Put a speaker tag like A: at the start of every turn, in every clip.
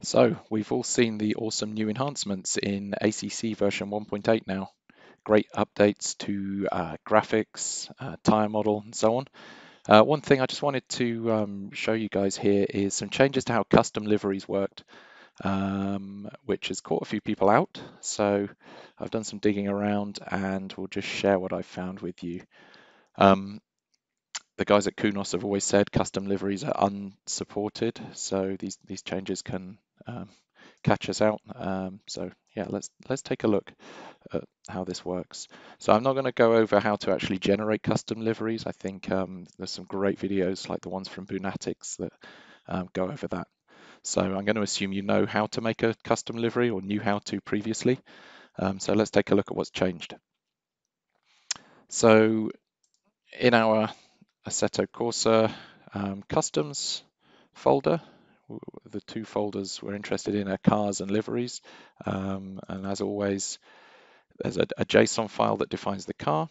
A: So we've all seen the awesome new enhancements in ACC version 1.8 now. Great updates to graphics, tire model, and so on. One thing I just wanted to show you guys here is some changes to how custom liveries worked, which has caught a few people out. So I've done some digging around and we'll just share what I've found with you. Um, the guys at Kunos have always said custom liveries are unsupported, so these changes can catch us out. So yeah, let's take a look at how this works. So I'm not going to go over how to actually generate custom liveries. I think there's some great videos like the ones from Bunatics that go over that. So I'm going to assume you know how to make a custom livery or knew how to previously. So let's take a look at what's changed. So in our Assetto Corsa customs folder, the two folders we're interested in are cars and liveries. And as always, there's a JSON file that defines the car.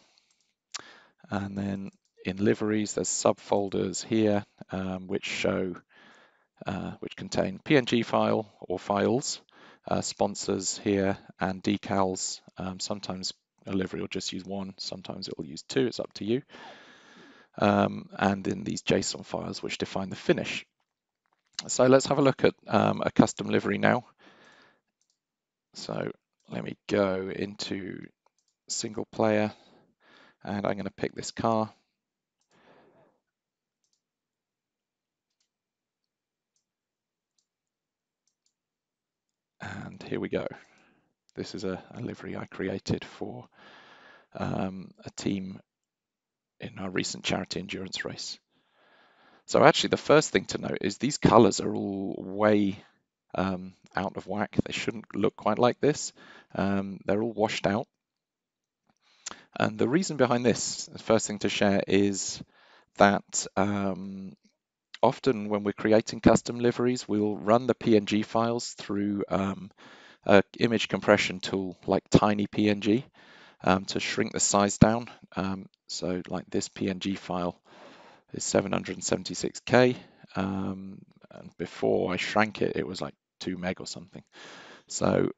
A: And then in liveries, there's subfolders here which contain PNG file or files, sponsors here, and decals. Sometimes a livery will just use one, sometimes it will use two, it's up to you. And in these JSON files which define the finish. So let's have a look at a custom livery now. So let me go into single player and I'm going to pick this car. And here we go. This is a livery I created for a team in our recent charity endurance race. So actually the first thing to note is these colors are all way out of whack. They shouldn't look quite like this. They're all washed out. And the reason behind this, the first thing to share, is that often when we're creating custom liveries, we'll run the PNG files through an image compression tool like Tiny PNG to shrink the size down. So like this PNG file is 776K, and before I shrank it, it was like 2 meg or something. So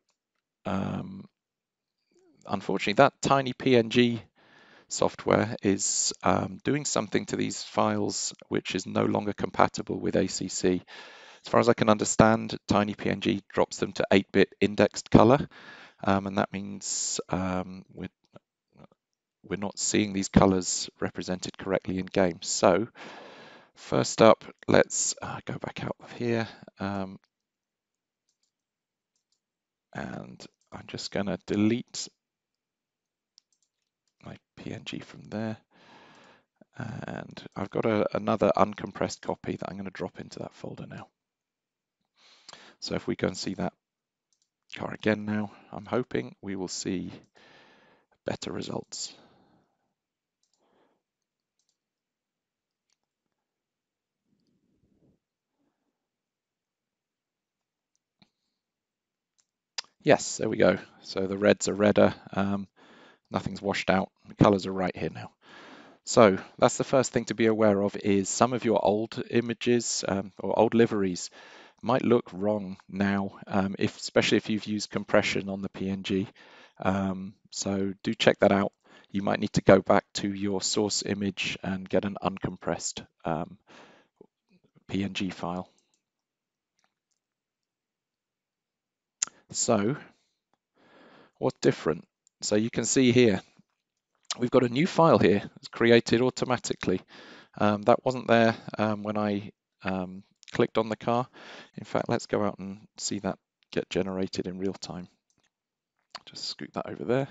A: unfortunately, that Tiny PNG software is doing something to these files which is no longer compatible with ACC. As far as I can understand, TinyPNG drops them to 8-bit indexed color, and that means we're not seeing these colors represented correctly in game. So first up, let's go back out of here, and I'm just going to delete my PNG from there. And I've got another uncompressed copy that I'm going to drop into that folder now. So if we go and see that car again now, I'm hoping we will see better results. Yes, there we go. So the reds are redder, nothing's washed out, the colors are right here now. So that's the first thing to be aware of, is some of your old images or old liveries might look wrong now, especially if you've used compression on the PNG. So do check that out. You might need to go back to your source image and get an uncompressed PNG file. So what's different? So you can see here, we've got a new file here. It's created automatically. That wasn't there when I clicked on the car. In fact, let's go out and see that get generated in real time. Just scoot that over there.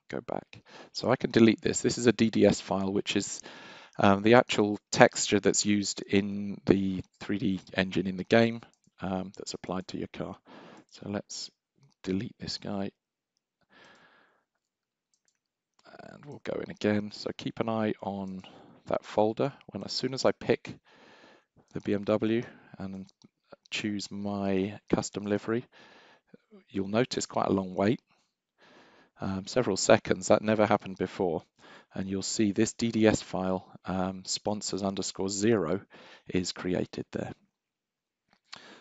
A: Go back. So I can delete this. This is a DDS file, which is the actual texture that's used in the 3D engine in the game that's applied to your car. So let's delete this guy. And we'll go in again. So keep an eye on that folder. As soon as I pick the BMW and choose my custom livery, you'll notice quite a long wait, several seconds. That never happened before. and you'll see this DDS file, sponsors_0, is created there.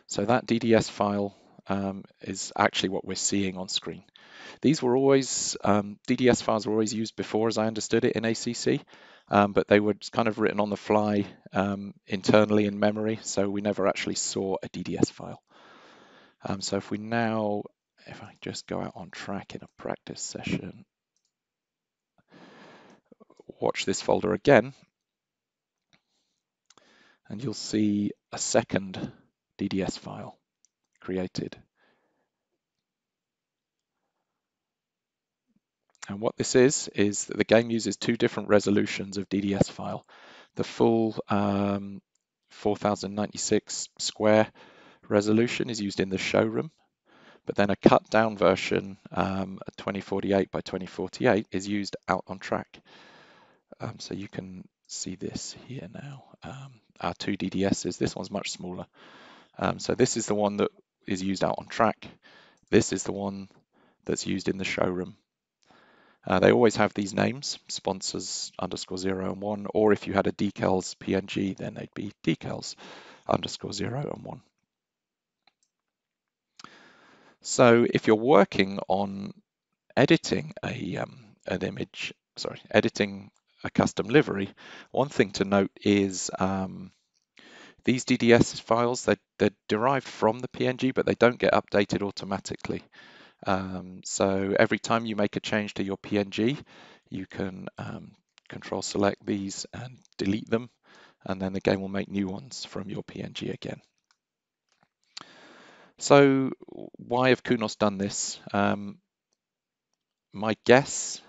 A: So that DDS file is actually what we're seeing on screen. These were always, DDS files were always used before, as I understood it, in ACC, but they were kind of written on the fly internally in memory, so we never actually saw a DDS file. So if I just go out on track in a practice session, watch this folder again, and you'll see a second DDS file created. And what this is that the game uses two different resolutions of DDS file. The full 4096 square resolution is used in the showroom, but then a cut down version, 2048 by 2048, is used out on track. So you can see this here now. Our two DDSs, this one's much smaller. So this is the one that is used out on track. This is the one that's used in the showroom. They always have these names, sponsors_0 and 1, or if you had a decals PNG, then they'd be decals_0 and 1. So if you're working on editing editing a custom livery, one thing to note is these DDS files, they're derived from the PNG, but they don't get updated automatically. So every time you make a change to your PNG, you can control select these and delete them, and then the game will make new ones from your PNG again. So why have Kunos done this? My guess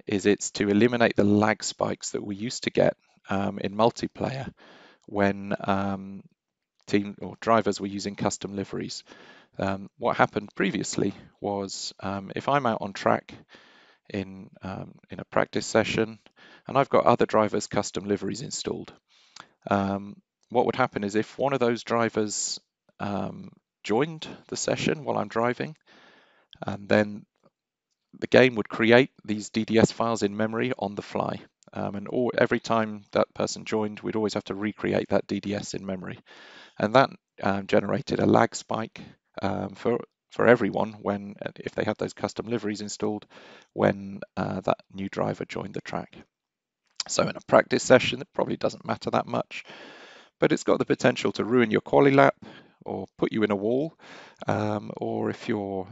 A: is it's to eliminate the lag spikes that we used to get in multiplayer when team or drivers were using custom liveries. What happened previously was if I'm out on track in a practice session and I've got other drivers' custom liveries installed, what would happen is if one of those drivers joined the session while I'm driving, and then the game would create these DDS files in memory on the fly. And every time that person joined, we'd always have to recreate that DDS in memory. And that generated a lag spike for everyone if they had those custom liveries installed when that new driver joined the track. So in a practice session, it probably doesn't matter that much, but it's got the potential to ruin your quali lap or put you in a wall, or if you're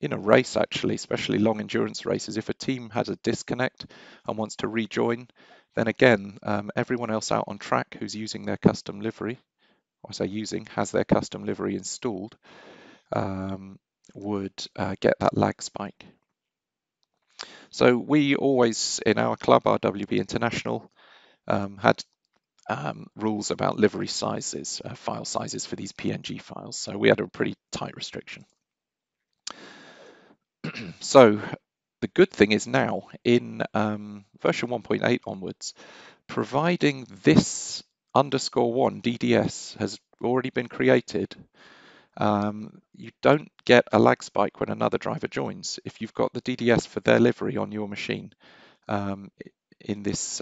A: in a race, actually, especially long endurance races, if a team has a disconnect and wants to rejoin, then again, everyone else out on track who's using their custom livery, or I say using, has their custom livery installed, would get that lag spike. So we always, in our club, RWB International, had rules about livery sizes, file sizes for these PNG files. So we had a pretty tight restriction. So the good thing is now in version 1.8 onwards, providing this _1 DDS has already been created, you don't get a lag spike when another driver joins. If you've got the DDS for their livery on your machine in this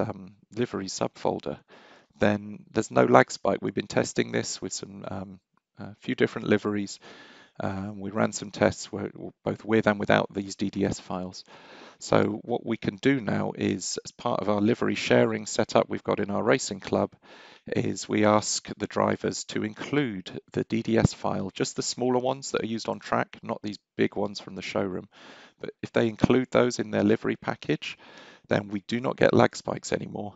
A: livery subfolder, then there's no lag spike. We've been testing this with a few different liveries. We ran some tests both with and without these DDS files. So what we can do now is, as part of our livery sharing setup we've got in our racing club, is we ask the drivers to include the DDS file, just the smaller ones that are used on track, not these big ones from the showroom. But if they include those in their livery package, then we do not get lag spikes anymore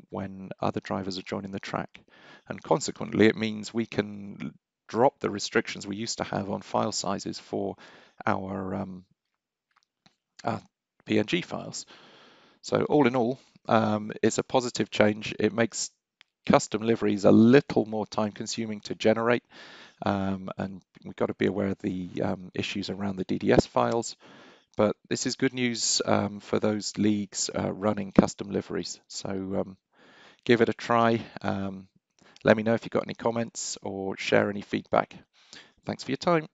A: when other drivers are joining the track. And consequently, it means we can drop the restrictions we used to have on file sizes for our PNG files. So all in all, it's a positive change. It makes custom liveries a little more time consuming to generate, and we've got to be aware of the issues around the DDS files. But this is good news for those leagues running custom liveries. So give it a try. Let me know if you've got any comments or share any feedback. Thanks for your time.